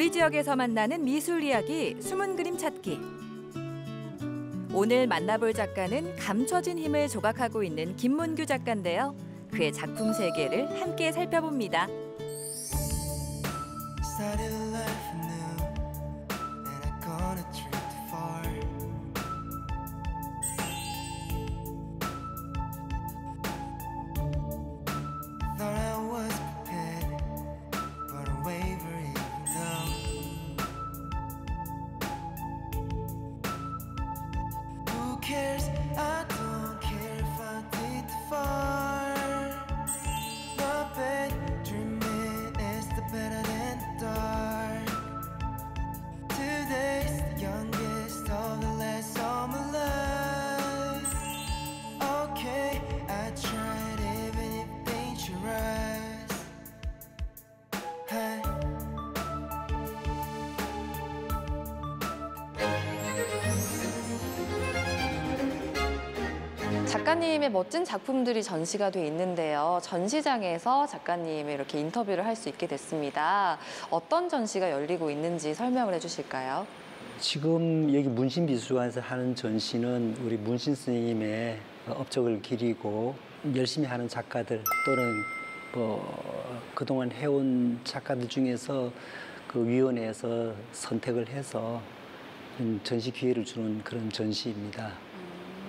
우리 지역에서 만나는 미술 이야기, 숨은 그림 찾기. 오늘 만나볼 작가는 감춰진 힘을 조각하고 있는 김문규 작가인데요. 그의 작품 세계를 함께 살펴봅니다. 작가님의 멋진 작품들이 전시가 돼 있는데요. 전시장에서 작가님의 이렇게 인터뷰를 할 수 있게 됐습니다. 어떤 전시가 열리고 있는지 설명을 해주실까요? 지금 여기 문신미술관에서 하는 전시는 우리 문신 선생님의 업적을 기리고 열심히 하는 작가들 또는 그동안 해온 작가들 중에서 그 위원회에서 선택을 해서 전시 기회를 주는 그런 전시입니다.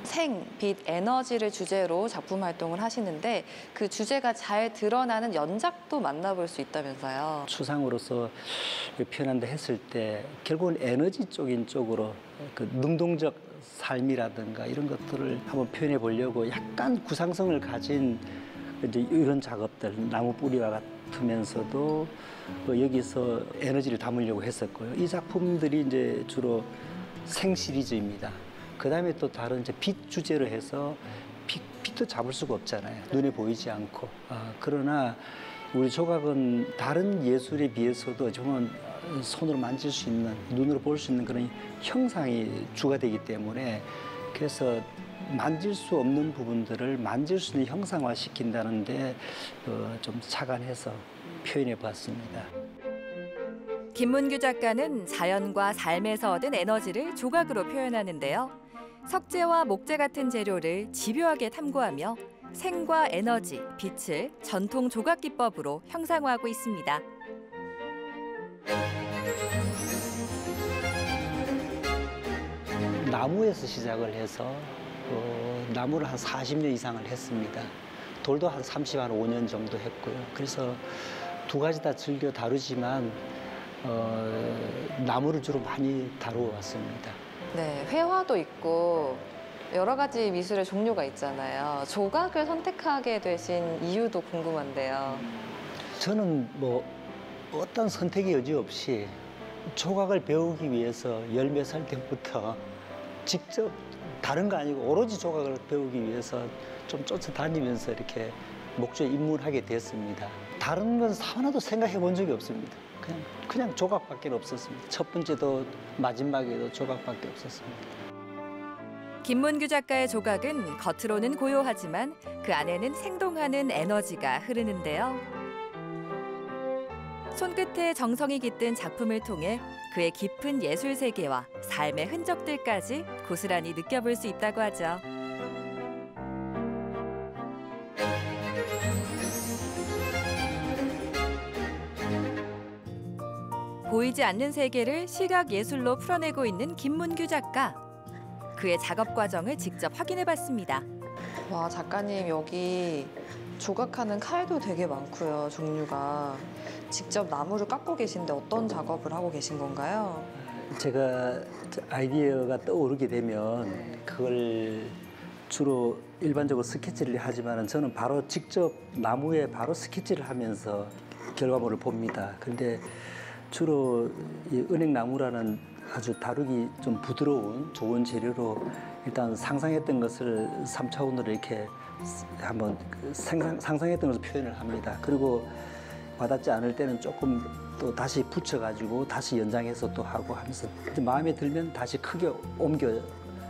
생, 빛, 에너지를 주제로 작품 활동을 하시는데 그 주제가 잘 드러나는 연작도 만나볼 수 있다면서요. 추상으로서 표현한다 했을 때 결국은 에너지 쪽인 쪽으로 그 능동적 삶이라든가 이런 것들을 한번 표현해 보려고 약간 구상성을 가진 이제 이런 작업들, 나무 뿌리와 같으면서도 여기서 에너지를 담으려고 했었고요. 이 작품들이 이제 주로 생 시리즈입니다. 그 다음에 또 다른 이제 빛 주제로 해서 빛도 잡을 수가 없잖아요. 눈에 보이지 않고. 그러나 우리 조각은 다른 예술에 비해서도 정말 손으로 만질 수 있는, 눈으로 볼 수 있는 그런 형상이 주가 되기 때문에 그래서 만질 수 없는 부분들을 만질 수 있는 형상화 시킨다는데 좀 착안해서 표현해 봤습니다. 김문규 작가는 자연과 삶에서 얻은 에너지를 조각으로 표현하는데요. 석재와 목재 같은 재료를 집요하게 탐구하며 생과 에너지, 빛을 전통 조각 기법으로 형상화하고 있습니다. 나무에서 시작을 해서 나무를 한 40년 이상을 했습니다. 돌도 한 35년 정도 했고요. 그래서 두 가지 다 즐겨 다루지만 나무를 주로 많이 다루어 왔습니다. 네, 회화도 있고 여러 가지 미술의 종류가 있잖아요. 조각을 선택하게 되신 이유도 궁금한데요. 저는 어떤 선택의 여지 없이 조각을 배우기 위해서 10몇 살 때부터 직접 다른 거 아니고 오로지 조각을 배우기 위해서 좀 쫓아다니면서 이렇게 목조에 입문하게 됐습니다. 다른 건 하나도 생각해 본 적이 없습니다. 그냥 조각밖에 없었습니다. 첫 번째도 마지막에도 조각밖에 없었습니다. 김문규 작가의 조각은 겉으로는 고요하지만 그 안에는 생동하는 에너지가 흐르는데요. 손끝에 정성이 깃든 작품을 통해 그의 깊은 예술 세계와 삶의 흔적들까지 고스란히 느껴볼 수 있다고 하죠. 보이지 않는 세계를 시각 예술로 풀어내고 있는 김문규 작가. 그의 작업 과정을 직접 확인해봤습니다. 와, 작가님 여기 조각하는 칼도 되게 많고요, 종류가. 직접 나무를 깎고 계신데 어떤 작업을 하고 계신 건가요? 제가 아이디어가 떠오르게 되면 그걸 주로 일반적으로 스케치를 하지만 저는 바로 직접 나무에 바로 스케치를 하면서 결과물을 봅니다. 그런데 주로 이 은행나무라는 아주 다루기 좀 부드러운 좋은 재료로 일단 상상했던 것을 3차원으로 이렇게 한번 상상했던 것을 표현을 합니다. 그리고 와닿지 않을 때는 조금 또 다시 붙여가지고 다시 연장해서 또 하고 하면서 마음에 들면 다시 크게 옮겨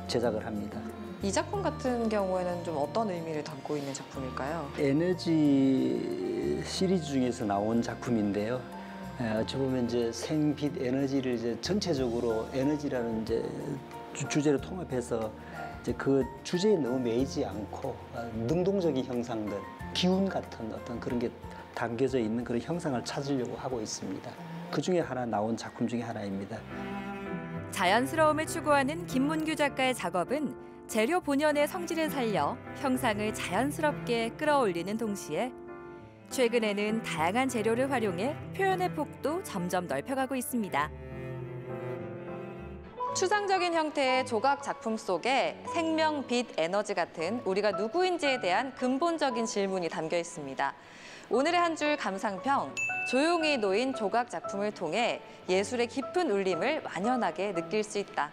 제작을 합니다. 이 작품 같은 경우에는 좀 어떤 의미를 담고 있는 작품일까요? 에너지 시리즈 중에서 나온 작품인데요. 어찌 보면 이제 생빛 에너지를 이제 전체적으로 에너지라는 이제 주제로 통합해서 이제 그 주제에 너무 매이지 않고 능동적인 형상들, 기운 같은 어떤 그런 게 담겨져 있는 그런 형상을 찾으려고 하고 있습니다. 그 중에 하나 나온 작품 중에 하나입니다. 자연스러움을 추구하는 김문규 작가의 작업은 재료 본연의 성질을 살려 형상을 자연스럽게 끌어올리는 동시에 최근에는 다양한 재료를 활용해 표현의 폭도 점점 넓혀가고 있습니다. 추상적인 형태의 조각 작품 속에 생명, 빛, 에너지 같은 우리가 누구인지에 대한 근본적인 질문이 담겨 있습니다. 오늘의 한 줄 감상평, 조용히 놓인 조각 작품을 통해 예술의 깊은 울림을 만연하게 느낄 수 있다.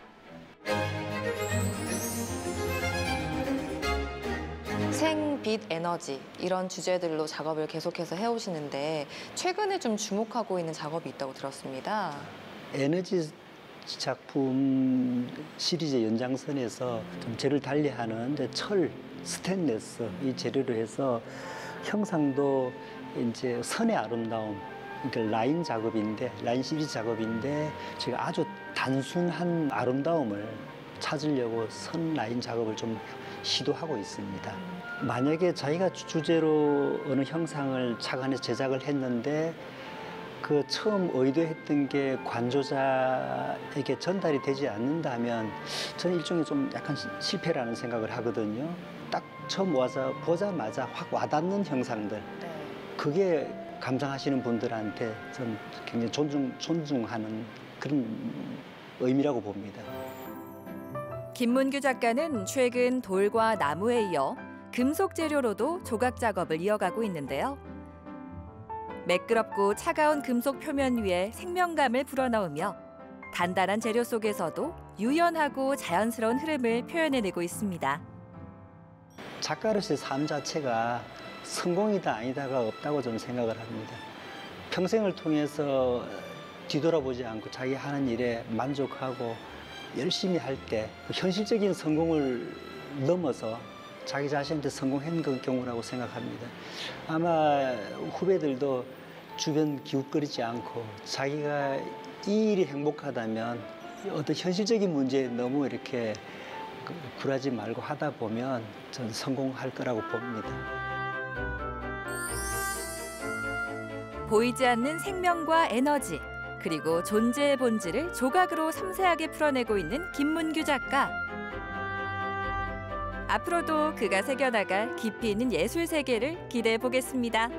생, 빛, 에너지 이런 주제들로 작업을 계속해서 해오시는데 최근에 좀 주목하고 있는 작업이 있다고 들었습니다. 에너지 작품 시리즈 연장선에서 좀 재를 달리하는 이제 철, 스테인리스 이 재료로 해서 형상도 이제 선의 아름다움, 그러니까 라인 작업인데 라인 시리즈 작업인데 제가 아주 단순한 아름다움을 찾으려고 선 라인 작업을 좀 시도하고 있습니다. 만약에 자기가 주제로 어느 형상을 착안해서 제작을 했는데 그 처음 의도했던 게 관조자에게 전달이 되지 않는다면 저는 일종의 좀 약간 실패라는 생각을 하거든요. 딱 처음 와서 보자마자 확 와닿는 형상들. 그게 감상하시는 분들한테 저는 굉장히 존중하는 그런 의미라고 봅니다. 김문규 작가는 최근 돌과 나무에 이어 금속 재료로도 조각 작업을 이어가고 있는데요. 매끄럽고 차가운 금속 표면 위에 생명감을 불어넣으며 단단한 재료 속에서도 유연하고 자연스러운 흐름을 표현해내고 있습니다. 작가로서의 삶 자체가 성공이다 아니다가 없다고 저는 생각을 합니다. 평생을 통해서 뒤돌아보지 않고 자기 하는 일에 만족하고 열심히 할 때 현실적인 성공을 넘어서 자기 자신한테 성공한 그 경우라고 생각합니다. 아마 후배들도 주변 기웃거리지 않고 자기가 이 일이 행복하다면 어떤 현실적인 문제에 너무 이렇게 굴하지 말고 하다 보면 저는 성공할 거라고 봅니다. 보이지 않는 생명과 에너지, 그리고 존재의 본질을 조각으로 섬세하게 풀어내고 있는 김문규 작가. 앞으로도 그가 새겨나갈 깊이 있는 예술 세계를 기대해 보겠습니다.